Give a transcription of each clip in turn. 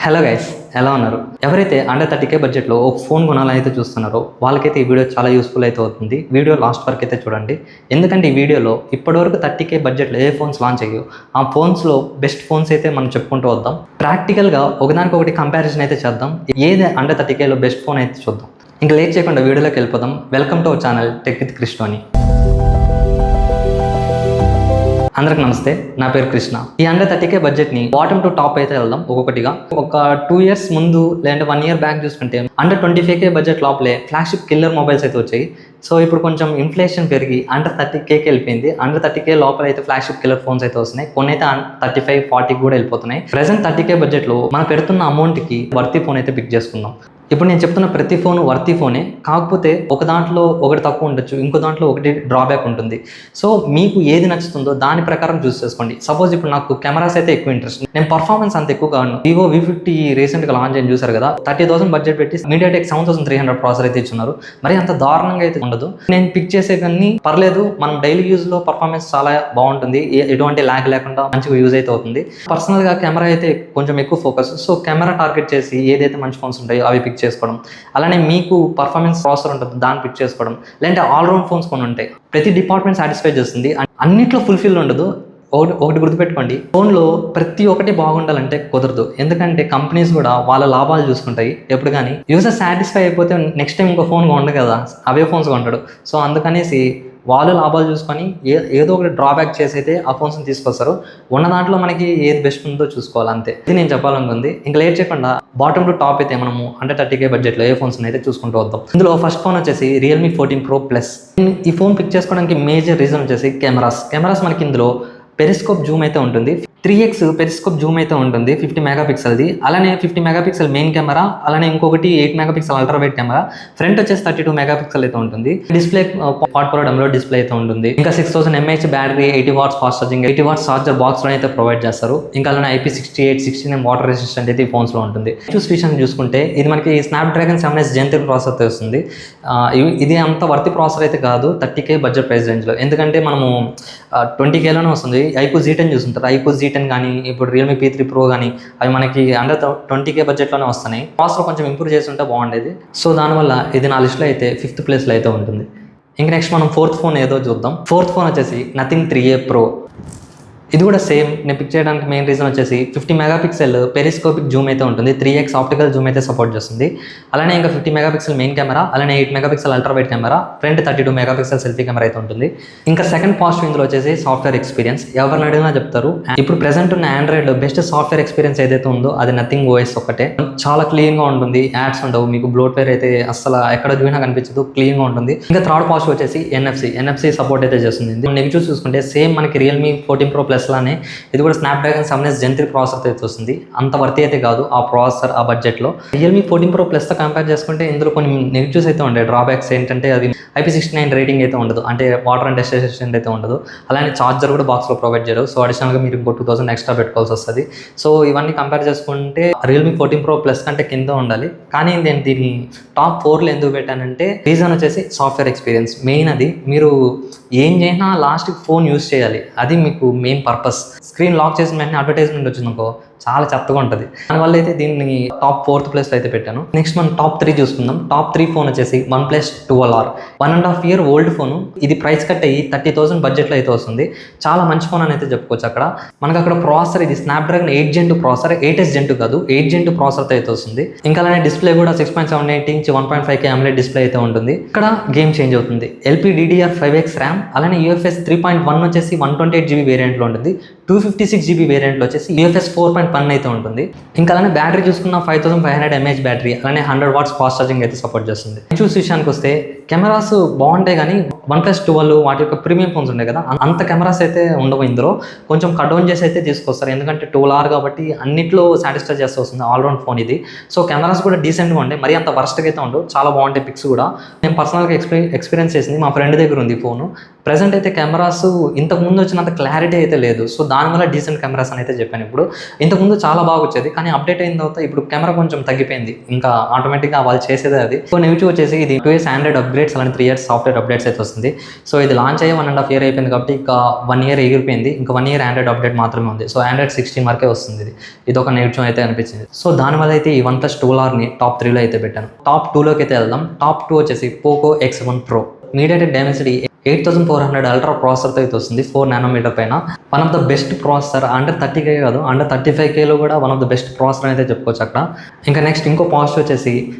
Hello guys, ఎలా ఉన్నారు? ఎవరైతే అండర్ 30K బడ్జెట్లో ఒక ఫోన్ కొనాలని అయితే చూస్తున్నారో వాళ్ళకైతే ఈ వీడియో చాలా యూస్ఫుల్ అయితే అవుతుంది. వీడియో లాస్ట్ వరకు అయితే చూడండి. ఎందుకంటే ఈ వీడియోలో ఇప్పటివరకు 30K బడ్జెట్లో ఏ ఫోన్స్ లాంచ్ అయ్యో ఆ ఫోన్స్లో బెస్ట్ ఫోన్స్ అయితే మనం చెప్పుకుంటూ వద్దాం. ప్రాక్టికల్గా ఒకదానికొకటి కంపారిజన్ అయితే చేద్దాం. ఏది అండర్ 30Kలో బెస్ట్ ఫోన్ అయితే చూద్దాం. ఇంకా లేట్ చేయకుండా వీడియోలోకి వెళ్ళిపోదాం. Welcome to our channel tech with కృష్ణని. అందరికి నమస్తే, నా పేరు కృష్ణ. ఈ అండర్ 30K బడ్జెట్ని బాటమ్ టు టాప్ అయితే వెళ్దాం ఒక్కొక్కటిగా. ఒక 2 years ముందు లేదంటే 1 year బ్యాక్ చూసుకుంటే అండర్ 25K బడ్జెట్ లోపలే ఫ్లాగ్షిప్ కిల్లర్ మొబైల్స్ అయితే వచ్చాయి. సో ఇప్పుడు కొంచెం ఇన్ఫ్లేషన్ పెరిగి అండర్ 30Kకి వెళ్ళిపోయింది. అండర్ 30K లోపల అయితే ఫ్లాగ్షిప్ కిల్లర్ ఫోన్స్ అయితే వస్తున్నాయి. కొన్ని అయితే 35-40 కూడా వెళ్ళిపోతున్నాయి. ప్రెసెంట్ 30K బడ్జెట్లో మనం పెడుతున్న అమౌంట్కి వర్తి ఫోన్ అయితే పిక్ చేసుకుందాం. ఇప్పుడు నేను చెప్తున్న ప్రతి ఫోన్ వర్తి ఫోనే, కాకపోతే ఒక దాంట్లో ఒకటి తక్కువ ఉండొచ్చు, ఇంకో దాంట్లో ఒకటి డ్రాబ్యాక్ ఉంటుంది. సో మీకు ఏది నచ్చుతుందో దాని ప్రకారం చూస్ చేసుకోండి. సపోజ్ ఇప్పుడు నాకు కెమెరాస్ అయితే ఎక్కువ ఇంట్రెస్ట్, నేను పర్ఫార్మెన్స్ అంత ఎక్కువ కాను. వివో V50 రీసెంట్గా లాంచ్ అని చూసారు కదా, 30,000 బడ్జెట్ పెట్టి MediaTek 7300 ప్రాసెసర్ అయితే ఇచ్చున్నారు. మరి అంత దారుణంగా అయితే ఉండదు. నేను పిక్ చేసే కానీ పర్లేదు, మనం డైలీ యూజ్లో పర్ఫార్మెన్స్ చాలా బాగుంటుంది, ఎటువంటి ల్యాగ్ లేకుండా మంచిగా యూజ్ అయితే అవుతుంది. పర్సనల్గా కెమెరా అయితే కొంచెం ఎక్కువ ఫోకస్, సో కెమెరా టార్గెట్ చేసి ఏదైతే మంచి ఫోన్స్ ఉంటాయో అవి పిక్ చేసుకోవడం. అలానే మీకు పర్ఫార్మెన్స్ ప్రాసెసర్ ఉంటుంది, దాన్ని పిక్ చేసుకోవడం. లేదంటే ఆల్రౌండ్ ఫోన్స్ కొన్ని ఉంటాయి, ప్రతి డిపార్ట్మెంట్ సాటిస్ఫై చేస్తుంది, అన్నిట్లో ఫుల్ఫిల్ ఉండదు. ఒకటి గుర్తుపెట్టుకోండి, ఫోన్లో ప్రతి ఒక్కటి బాగుండాలంటే కుదరదు. ఎందుకంటే కంపెనీస్ కూడా వాళ్ళ లాభాలు చూసుకుంటాయి. ఎప్పుడు కానీ యూజర్ సాటిస్ఫై అయిపోతే నెక్స్ట్ టైం ఇంకో ఫోన్ కొండదు కదా, అవే ఫోన్స్ కొంటాడు. సో అందుకనేసి వాళ్ళు లాభాలు చూసుకొని ఏదో ఒకటి డ్రాబ్యాక్ చేసి అయితే ఆ ఫోన్స్ని తీసుకొస్తారు. ఉన్న దాంట్లో మనకి ఏది బెస్ట్ ఉందో చూసుకోవాలి, అంతే. ఇది నేను చెప్పాలనుకుంది. ఇంకా లేట్ చేయకుండా బాటమ్ టు టాప్ అయితే మనము అండర్ 30K బడ్జెట్లో ఏ ఫోన్స్ అయితే చూసుకుంటూ వద్దాం. ఇందులో ఫస్ట్ ఫోన్ వచ్చేసి Realme 14 Pro Plus. ఈ ఫోన్ పిక్ చేసుకోవడానికి మేజర్ రీజన్ వచ్చేసి కెమెరాస్ మనకి ఇందులో పెరిస్కోప్ జూమ్ అయితే ఉంటుంది. 3x పెరిస్కోప్ జూమ్ అయితే ఉంటుంది 50 మెగాపిక్సెల్ది. అలానే 50 మెగాపిక్సెల్ మెయిన్ కెమెరా, అలానే ఇంకొకటి 8 megapixel ultra wide camera. Front వచ్చేసి 32 మెగాపిక్సెల్ అయితే ఉంటుంది. డిస్ప్లే క్వాడ్ డెమోలో డిస్ప్లే అయితే ఉంటుంది. ఇంకా 6000 mAh battery, 80 watts fast charging, 80 watts charger బాక్స్లో అయితే ప్రొవైడ్ చేస్తారు. ఇంకా అలానే IP68, 69 వాటర్ రెసిస్టెంట్ అయితే ఈ ఫోన్స్లో ఉంటుంది. విషయం చూసుకుంటే ఇది మనకి స్నాప్డ్రాగన్ 7S Gen 3 ప్రాసెసర్ వస్తుంది. ఇది అంత వర్తి ప్రాసెసర్ అయితే కాదు 30K బడ్జెట్ ప్రైస్ రేంజ్లో. ఎందుకంటే మనము 20Kలోనే వస్తుంది. iQOO Z10 చూస్తుంటారు, iQOO Z10 కానీ ఇప్పుడు Realme P3 Pro కానీ అవి మనకి అండర్ 20K బడ్జెట్లోనే వస్తున్నాయి. ప్రాసెసర్ కొంచెం ఇంప్రూవ్ చేసి ఉంటే బాగుండేది. సో దానివల్ల ఇది నా లిస్ట్లో అయితే 5th ప్లేస్లో అయితే ఉంటుంది. ఇంకా నెక్స్ట్ మనం 4th ఫోన్ ఏదో చూద్దాం. 4th ఫోన్ వచ్చేసి Nothing 3A Pro. ఇది కూడా సేమ్ నేను పిక్ చేయడానికి మెయిన్ రీజన్ వచ్చేసి 50 మెగాపిక్సెల్ పెరిస్కోపిక్ జూమ్ అయితే ఉంటుంది, 3x ఆప్టికల్ జూమ్ అయితే సపోర్ట్ చేస్తుంది. అలానే ఇంకా 50 మెగాపిక్సెల్ మెయిన్ కెమెరా, అలానే 8 megapixel ultra wide camera, front 32 megapixel selfie camera అయితే ఉంటుంది. ఇంకా సెకండ్ పాజిటివ్ ఇందులో వచ్చేసి సాఫ్ట్వేర్ ఎక్స్పీరియన్స్. ఎవరిని అడిగినా చెప్తారు ఇప్పుడు ప్రెసెంట్ ఉన్న ఆండ్రాయిడ్లో బెస్ట్ సాఫ్ట్వేర్ ఎక్స్పీరియన్స్ ఏదైతే ఉందో అది Nothing OS ఒక్కటే. చాలా క్లీన్గా ఉంటుంది, యాడ్స్ ఉండవు, మీకు బ్లోట్వేర్ అయితే అసలు ఎక్కడ చూసినా కనిపించదు, క్లీన్గా ఉంటుంది. ఇంకా థర్డ్ పాజిటివ్ వచ్చేసి NFC సపోర్ట్ అయితే చేస్తుంది. నెగిటివ్ చూసుకుంటే సేమ్ మనకి Realme 14 Pro Plus లానే ఇది కూడా స్నాప్డ్రాగన్ 7S Gen 3 ప్రాసెసర్ అయితే వస్తుంది. అంత వర్తి అయితే కాదు ఆ ప్రాసెసర్ ఆ బడ్జెట్లో. Realme 14 Pro Plusతో కంపేర్ చేసుకుంటే ఇందులో కొన్ని నెగిటివ్స్ అయితే ఉంటాయి. డ్రాబ్యాక్స్ ఏంటంటే అది IP69 రేటింగ్ అయితే ఉండదు, అంటే వాటర్ అండ్ డస్ట్ రెసిస్టెంట్ అయితే ఉండదు. అలానే ఛార్జర్ కూడా బాక్స్లో ప్రొవైడ్ చేయరు. సో అడిషనల్గా మీరు ఇంకో 2000 ఎక్స్ట్రా పెట్టుకోవాల్సి వస్తుంది. సో ఇవన్నీ కంపేర్ చేసుకుంటే Realme 14 Pro Plus కంటే కింద ఉండాలి. కానీ నేను దీన్ని టాప్ 4లో ఎందుకు పెట్టానంటే రీజన్ వచ్చేసి సాఫ్ట్వేర్ ఎక్స్పీరియన్స్. మెయిన్ అది మీరు ఏం చేసినా లాస్ట్కి ఫోన్ యూజ్ చేయాలి, అది మీకు మెయిన్ పర్పస్. స్క్రీన్ లాక్ చేసిన వెంటనే అడ్వర్టైజ్మెంట్ వచ్చిందనుకో చాలా చెత్తగా ఉంటుంది. దానివల్ల అయితే దీన్ని టాప్ 4th ప్లేస్లో అయితే పెట్టాను. నెక్స్ట్ మనం టాప్ 3 చూసుకుందాం. టాప్ 3 ఫోన్ వచ్చేసి OnePlus 12R. 1.5 year old phone. ఇది ప్రైస్ కట్ అయ్యి 30,000 బడ్జెట్లో అయితే వస్తుంది. చాలా మంచి ఫోన్ అని అయితే చెప్పుకోవచ్చు. మనకు అక్కడ ప్రాసెసర్ ఇది Snapdragon 8 Gen 2 processor, 8S Gen 2 కాదు, 8 Gen 2 ప్రాసెసర్ అయితే వస్తుంది. ఇంకా అలానే డిస్ప్లే కూడా 6.78 inch 1.5K AMOLED డిస్ప్లే అయితే ఉంటుంది. ఇక్కడ గేమ్ చేంజ్ అవుతుంది. LPDDR5X RAM, అలానే UFS 3.1 వచ్చేసి 128GB వేరియంట్లో ఉంటుంది. 256GB వేరియంట్లో వచ్చేసి UFS 4.1 అయితే ఉంటుంది. ఇంకా అలానే బ్యాటరీ చూసుకున్న 5500 mAh బ్యాటరీ, అలానే 100 watts ఫాస్ట్ ఛార్జింగ్ అయితే సపోర్ట్ చేస్తుంది. చూసి విషయానికి వస్తే కెమెరాస్ బాగుంటాయి, కానీ OnePlus 12 వాటి యొక్క ప్రీమియం ఫోన్స్ ఉంటాయి కదా, అంత కెమెరాస్ అయితే ఉండవు. ఇందులో కొంచెం కట్ డౌన్ చేసి అయితే తీసుకొస్తారు, ఎందుకంటే 12R కాబట్టి అన్నిట్లో సాటిస్ఫై చేస్తూ వస్తుంది ఆల్రౌండ్ ఫోన్ ఇది. సో కెమెరాస్ కూడా డీసెంట్గా ఉంటాయి, మరి అంత వర్స్ట్గా అయితే ఉండవు, చాలా బాగుంటాయి పిక్స్ కూడా. నేను పర్సనల్గా ఎక్స్పీరియన్స్ చేసింది, మా ఫ్రెండ్ దగ్గర ఉంది ఫోను. ప్రెసెంట్ అయితే కెమెరాస్ ఇంతకుముందు వచ్చినంత క్లారిటీ అయితే లేదు. సో దానివల్ల డీసెంట్ కెమెరాస్ అని అయితే చెప్పాను. ఇప్పుడు ఇంతకుముందు చాలా బాగా వచ్చేది, కానీ అప్డేట్ అయిన తర్వాత ఇప్పుడు కెమెరా కొంచెం తగ్గిపోయింది. ఇంకా ఆటోమేటిక్గా వాళ్ళు చేసేదే అది. సో నెగిటివ్ వచ్చేసి ఇది 2 years ఆండ్రాయిడ్ అప్గ్రేడ్స్ అలానే 3 years సాఫ్ట్వేర్ అప్డేట్స్ అయితే వస్తుంది. సో ఇది లాంచ్ అయ్యి 1.5 year అయిపోయింది కాబట్టి ఇంకా 1 year ఎగిరిపోయింది. ఇంకా 1 year ఆండ్రాయిడ్ అప్డేట్ మాత్రమే ఉంది. సో ఆండ్రాయిడ్ 16 వరకే వస్తుంది. ఇది ఒక నెగిటివ్ అయితే అనిపించింది. సో దానివల్ల అయితే ఈ OnePlus 2R టాప్ 3లో అయితే పెట్టాను. టాప్ 2లోకి అయితే వెళ్దాం. టాప్ 2 వచ్చేసి Poco X1 Pro. MediaTek Dimensity 8400 ultra ప్రాసెసర్తో అయితే వస్తుంది, 4 nm పైన. One of the best processor. Under 30K కాదు, అండర్ 35Kలో కూడా one of the best processor అయితే చెప్పుకోవచ్చు అక్కడ. ఇంకా నెక్స్ట్ ఇంకో పాజిటివ్ వచ్చేసి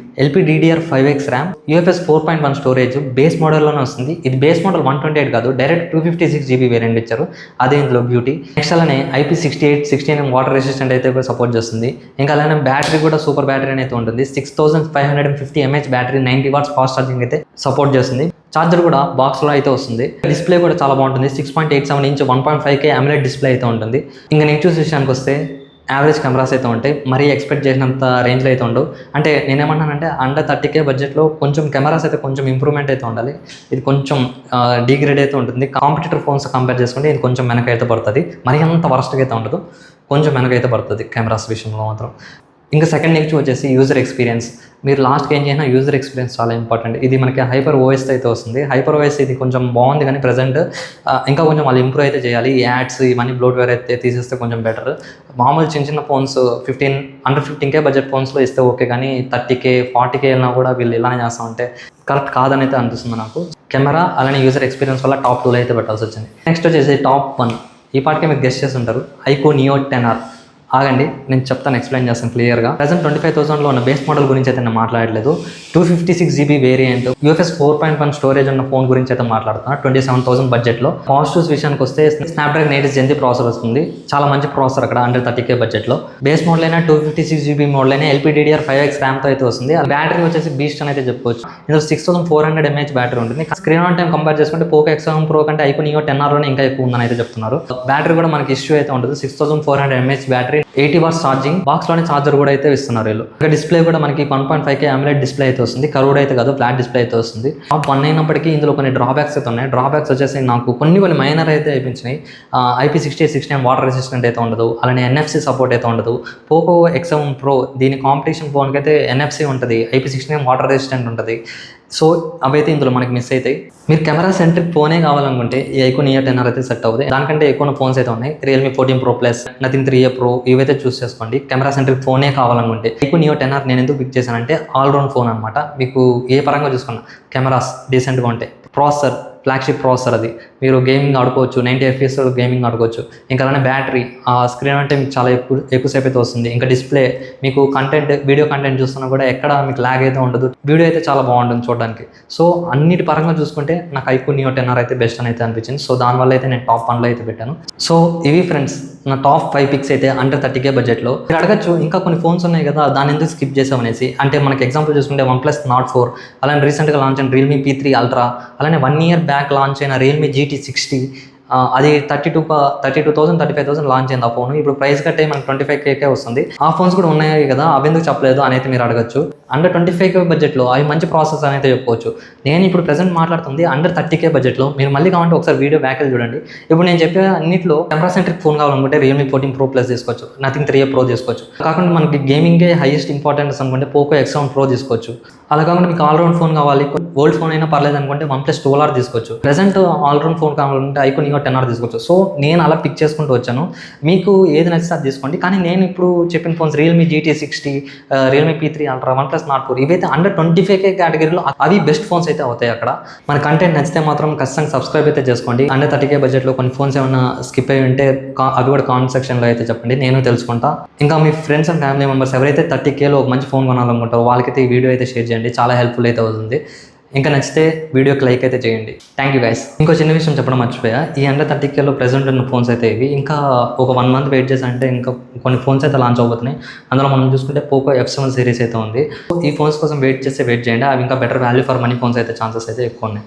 LPDDR5X RAM, UFS 4.1 storage, base మోడల్లోనే వస్తుంది. ఇది బేస్ మోడల్ 128 కాదు, డైరెక్ట్ 256GB వేరియంట్ ఇచ్చారు, అదే ఇందులో బ్యూటీ. నెక్స్ట్ అలానే IP68 16mm వాటర్ రెసిస్టెంట్ అయితే కూడా సపోర్ట్ చేస్తుంది. ఇంకా అలానే బ్యాటరీ కూడా సూపర్ బ్యాటరీ అయితే ఉంటుంది. 6550 mAh battery, 90 watts fast charging అయితే సపోర్ట్ చేస్తుంది. చార్జర్ కూడా బాక్స్లో అయితే వస్తుంది. డిస్ప్లే కూడా చాలా బాగుంటుంది. 6.87 inch 1.5K AMOLED డిస్ప్లే అయితే ఉంటుంది. ఇంకా నెగిటివ్స్ విషయానికి వస్తే యావరేజ్ కెమెరాస్ అయితే ఉంటాయి, మరీ ఎక్స్పెక్ట్ చేసినంత రేంజ్లో అయితే ఉండవు. అంటే నేనేమన్నానంటే అండర్ 30K బడ్జెట్లో కొంచెం కెమెరాస్ అయితే కొంచెం ఇంప్రూవ్మెంట్ అయితే ఉండాలి. ఇది కొంచెం డిగ్రేడ్ అయితే ఉంటుంది. కాంపిటీటర్ ఫోన్స్ కంపేర్ చేసుకుంటే ఇది కొంచెం వెనకైతే పడుతుంది. మరీ అంత వరస్ట్గా అయితే ఉండదు, కొంచెం వెనకైతే పడుతుంది కెమెరాస్ విషయంలో మాత్రం. ఇంకా సెకండ్ నెగిటివ్ వచ్చేసి యూజర్ ఎక్స్పీరియన్స్. మీరు లాస్ట్కి ఏం చేసినా యూజర్ ఎక్స్పీరియన్స్ చాలా ఇంపార్టెంట్. ఇది మనకి HyperOS అయితే వస్తుంది. HyperOS ఇది కొంచెం బాగుంది, కానీ ప్రజెంట్ ఇంకా కొంచెం వాళ్ళు ఇంప్రూవ్ అయితే చేయాలి. ఈ యాడ్స్ ఇవన్నీ బ్లోట్వేర్ అయితే తీసేస్తే కొంచెం బెటర్. మామూలు చిన్న ఫోన్స్ అండర్ 15K బడ్జెట్ ఫోన్స్లో ఇస్తే ఓకే, కానీ 30K 40K వెళ్ళినా కూడా వీళ్ళు ఇలానే చేస్తూ ఉంటే కరెక్ట్ కాదని అయితే అనిపిస్తుంది నాకు. కెమెరా అలానే యూజర్ ఎక్స్పీరియన్స్ వల్ల టాప్ 2లో అయితే పెట్టాల్సి వచ్చింది. నెక్స్ట్ వచ్చేసి టాప్ 1. ఈ పాటికే మీరు గెస్ట్ చేసి ఉంటారు, iQOO Neo 10R. ఆగండి, నేను చెప్తాను, ఎక్స్ప్లెయిన్ చేస్తాను క్లియర్గా. ప్రజెంట్ 25,000లో ఉన్న బేస్ మోడల్ గురించి అయితే నేను మాట్లాడలేదు. 256GB వేరియంట్, UFS 4.1 స్టోరేజ్ ఉన్న ఫోన్ గురించి అయితే మాట్లాడుతున్నా. 27,000 బడ్జెట్లో. పాజిటివ్స్ విషయానికి వస్తే స్నాప్డ్రాగన్ 8 Gen 3 ప్రాసెసర్ వస్తుంది. చాలా మంచి ప్రాసెసర్ అక్కడ అండర్ 30K బడ్జెట్లో. బేస్ మోడల్ అయినా 256GB మోడల్ అయినా LPDDR5X ర్యామ్తో అయితే వస్తుంది. ఆ బ్యాటరీ వచ్చేసి బీస్ట్ అని అయితే చెప్పుకోవచ్చు. ఇందులో 6400 mAh బ్యాటరీ ఉంటుంది. స్క్రీన్ ఆన్ టైం కంపేర్ చేసుకుంటే పోకో X1 Pro కంటే iQOO Neo 10Rలోనే ఇంకా ఎక్కువ ఉందని అయితే చెప్తున్నారు. బ్యాటరీ కూడా మనకి ఇష్యూ అయితే ఉంటుంది. 6400 mAh బ్యాటరీ, 80 watts ఛార్జింగ్, బాక్స్లోనే ఛార్జర్ కూడా అయితే ఇస్తున్నారు వీళ్ళు. ఇంకా డిస్ప్లే కూడా మనకి 1.5K AMOLED డిస్ప్లే అయితే వస్తుంది. కర్వ్డ్ అయితే కాదు, ఫ్లాట్ డిస్ప్లే అయితే వస్తుంది. టాప్ 1 అయినప్పటికీ ఇందులో కొన్ని డ్రాబ్యాక్స్ అయితే ఉన్నాయి. డ్రాబ్యాక్స్ వచ్చేసి నాకు కొన్ని మైనర్ అయితే అనిపించినాయి. IP68 16mm వాటర్ రెసిస్టెంట్ అయితే ఉండదు, అలానే NFC సపోర్ట్ అయితే ఉండదు. పోకో X1 Pro దీని కాంపిటీషన్ ఫోన్కి అయితే NFC ఉంటుంది, IP68 వాటర్ రెసిస్టెంట్ ఉంటుంది. సో అవైతే ఇందులో మనకి మిస్ అవుతాయి. మీరు కెమెరా సెంట్రిక్ ఫోనే కావాలనుకుంటే ఈ iQOO Neo 10R అయితే సెట్ అవుతుంది. దానికంటే ఎక్కువ ఫోన్స్ అయితే ఉన్నాయి. Realme 14 Pro Plus, Nothing 3A Pro ఇవైతే చూస్ చేసుకోండి. కెమెరా సెంట్రిక్ ఫోనే కావాలనుకుంటే iQOO Neo 10R నేను ఎందుకు పిక్ చేశానంటే ఆల్రౌండ్ ఫోన్ అనమాట. మీకు ఏ పరంగా చూసుకున్నా కెమెరాస్ డీసెంట్గా ఉంటాయి. ప్రాసెసర్ ఫ్లాగ్షిప్ ప్రాసెసర్, అది మీరు గేమింగ్ ఆడుకోవచ్చు, 90 FPS గేమింగ్ ఆడుకోవచ్చు. ఇంకా అలానే బ్యాటరీ, స్క్రీన్ అంటే మీకు చాలా ఎక్కువసేపు అయితే వస్తుంది. ఇంకా డిస్ప్లే మీకు వీడియో కంటెంట్ చూస్తున్నా కూడా ఎక్కడ మీకు ల్యాగ్ అయితే ఉండదు. వీడియో అయితే చాలా బాగుంటుంది చూడడానికి. సో అన్నిటి పరంగా చూసుకుంటే నాకు iQOO Neo 10R అయితే బెస్ట్ అని అయితే అనిపించింది. సో దానివల్ల అయితే నేను టాప్ 1లో అయితే పెట్టాను. సో ఇవి ఫ్రెండ్స్ నా టాప్ 5 పిక్స్ అయితే అండర్ 30K బడ్జెట్లో. మీరు అడగచ్చు ఇంకా కొన్ని ఫోన్స్ ఉన్నాయి కదా, దాని ఎందుకు స్కిప్ చేసామనేసి. అంటే మనకి ఎగ్జాంపుల్ చూసుకుంటే OnePlus Nord 4, అలానే రీసెంట్గా లాంచ్ అయిన Realme P3 Ultra, అలానే 1 year బ్యాక్ లాంచ్ అయిన Realme GT60. అది 32,000 35,000 లాంచ్ అయింది ఆ ఫోన్. ఇప్పుడు ప్రైస్ కట్టే మనకి 25K వస్తుంది. ఆ ఫోన్స్ కూడా ఉన్నాయి కదా, అవి ఎందుకు చెప్పలేదు అని అయితే మీరు అడగచ్చు. అండర్ 25K బడ్జెట్లో అవి మంచి ప్రాసెస్ అనేది చెప్పుకోవచ్చు. నేను ఇప్పుడు ప్రెసెంట్ మాట్లాడుతుంది అండర్ 30K బడ్జెట్లో. మీరు మళ్ళీ కావాలంటే ఒకసారి వీడియో బ్యాక్ చూడండి. ఇప్పుడు నేను చెప్పే అన్నింటిలో కెమెరా సెంట్రిక్ ఫోన్ కావాలనుకుంటే Realme 14 Pro Plus తీసుకోవచ్చు, Nothing 3A Pro తీసుకోవచ్చు. కాకుండా మనకి గేమింగే హైయెస్ట్ ఇంపార్టెన్స్ అనుకుంటే పోకో X1 Pro తీసుకోవచ్చు. అలా కాకుండా మీకు ఆల్రౌండ్ ఫోన్ కావాలి, ఓల్డ్ ఫోన్ అయినా పర్లేదు అనుకుంటే OnePlus 2R తీసుకోవచ్చు. ప్రెసెంట్ ఆల్రౌండ్ ఫోన్ కావాలంటే iQOO Neo 10R తీసుకోవచ్చు. సో నేను అలా పిక్ చేసుకుంటూ వచ్చాను. మీకు ఏది నచ్చితే అది తీసుకోండి. కానీ నేను ఇప్పుడు చెప్పిన phones Realme GT60, Realme P3 Ultra, OnePlus Nord 4 ఇవైతే అండర్ 25K కేటగిరీలో అవి బెస్ట్ ఫోన్స్ అయితే అవుతాయి. అక్కడ మన కంటెంట్ నచ్చితే మాత్రం ఖచ్చితంగా సబ్స్క్రైబ్ అయితే చేసుకోండి. అండర్ 30K బడ్జెట్లో కొన్ని ఫోన్స్ ఏమైనా స్కిప్ అయి ఉంటే అవి కూడా కామెంట్ సెక్షన్లో అయితే చెప్పండి, నేను తెలుసుకుంటా. ఇంకా మీ ఫ్రెండ్స్ అండ్ ఫ్యామిలీ మెంబర్స్ ఎవరైతే 30Kలో ఒక మంచి ఫోన్ కొనాలనుకుంటారో వాళ్ళకైతే ఈ వీడియో అయితే షేర్ చేయండి, చాలా హెల్ప్ఫుల్ అయితే అవుతుంది. ఇంకా నచ్చితే వీడియోకి లైక్ అయితే చేయండి. Thank you guys. ఇంకో చిన్న విషయం చెప్పడం మర్చిపోయా, ఈ అండర్ 30Kలో ప్రెసెంట్ ఉన్న ఫోన్స్ అయితే ఇవి. ఇంకా ఒక 1 month వెయిట్ చేసి అంటే ఇంకా కొన్ని ఫోన్స్ అయితే లాంచ్ అవబోతున్నాయి. అందులో మనం చూసుకుంటే పోకో F7 సిరీస్ అయితే ఉంది. ఈ ఫోన్స్ కోసం వెయిట్ చేయండి, అవి ఇంకా better value for money phones అయితే ఛాన్సెస్ అయితే ఎక్కువ ఉన్నాయి.